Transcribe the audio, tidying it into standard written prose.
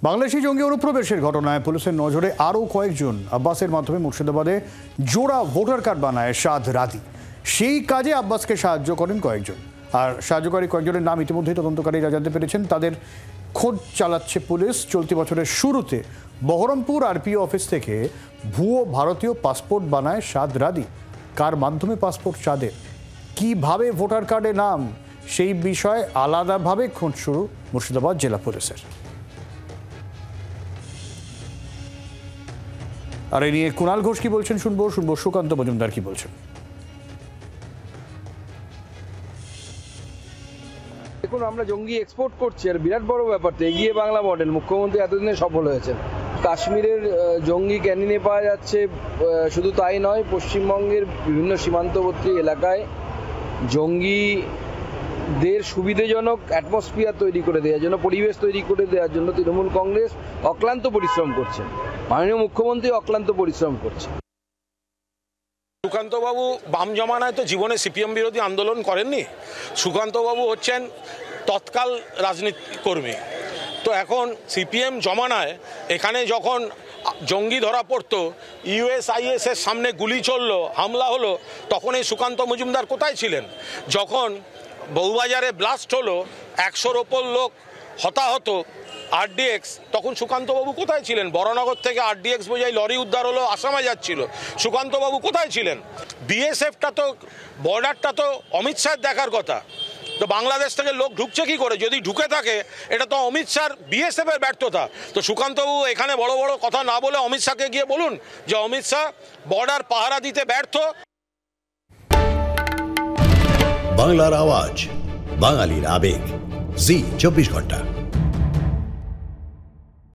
বাংলাদেশি জঙ্গি অনুপ্রবেশের ঘটনায় পুলিশের নজরে আরও কয়েকজন। আব্বাসের মাধ্যমে মুর্শিদাবাদে জোড়া ভোটার কার্ড বানায় সাদ রাদি। সেই কাজে আব্বাসকে সাহায্য করেন কয়েকজন, আর সাহায্যকারী কয়েকজনের নাম ইতিমধ্যেই তদন্তকারীরা জানতে পেরেছেন। তাদের খোঁজ চালাচ্ছে পুলিশ। চলতি বছরের শুরুতে বহরমপুর আরপিও অফিস থেকে ভুয়ো ভারতীয় পাসপোর্ট বানায় সাদ রাদি। কার মাধ্যমে পাসপোর্ট সাদের, কিভাবে ভোটার কার্ডে নাম, সেই বিষয়ে আলাদাভাবে খোঁজ শুরু মুর্শিদাবাদ জেলা পুলিশের। আর এ নিয়ে কুণাল ঘোষ কি বলছেন শুনবো সুকান্ত মজুমদার কি বলছেন। দেখুন, আমরা জঙ্গি এক্সপোর্ট করছি, আর বিরাট বড় ব্যাপার তো এগিয়ে বাংলা মডেল। মুখ্যমন্ত্রী এতদিনে সফল হয়েছেন। কাশ্মীরের জঙ্গি ক্যানিনে পাওয়া যাচ্ছে, শুধু তাই নয়, পশ্চিমবঙ্গের বিভিন্ন সীমান্তবর্তী এলাকায় জঙ্গিদের সুবিধাজনক অ্যাটমসফিয়ার তৈরি করে দেওয়ার জন্য, পরিবেশ তৈরি করে দেওয়ার জন্য তৃণমূল কংগ্রেস অক্লান্ত পরিশ্রম করছে। মাননীয় মুখ্যমন্ত্রী অক্লান্ত পরিশ্রম করছে। সুকান্তবাবু বাম জমানায় তো জীবনে সিপিএম বিরোধী আন্দোলন করেননি। সুকান্তবাবু হচ্ছেন তৎকাল রাজনীতি কর্মী। তো এখন সিপিএম জমানায় এখানে যখন জঙ্গি ধরা পড়তো, ইউএসআইএস এর সামনে গুলি চললো, হামলা হলো, তখন এই সুকান্ত মজুমদার কোথায় ছিলেন? যখন বউবাজারে ব্লাস্ট হলো, 100-র ওপর লোক হতাহত, আরডিএক্স, তখন সুকান্তবাবু কোথায় ছিলেন? বড়নগর থেকে আরডিএক্স বোঝাই লরি উদ্ধার হলো, আসামে যাচ্ছিল, সুকান্তবাবু কোথায় ছিলেন? বিএসএফটা তো, বর্ডারটা তো অমিত শাহ দেখার কথা। তো বাংলাদেশ থেকে লোক ঢুকছে কি করে? যদি ঢুকে থাকে এটা তো অমিত শাহ বিএসএফ এর ব্যর্থতা। তো সুকান্তবাবু এখানে বড় বড় কথা না বলে অমিত শাহকে গিয়ে বলুন যে অমিত শাহ বর্ডার পাহারা দিতে ব্যর্থ। বাংলার আওয়াজ, বাঙালির আবেগ, জি 24 ঘন্টা।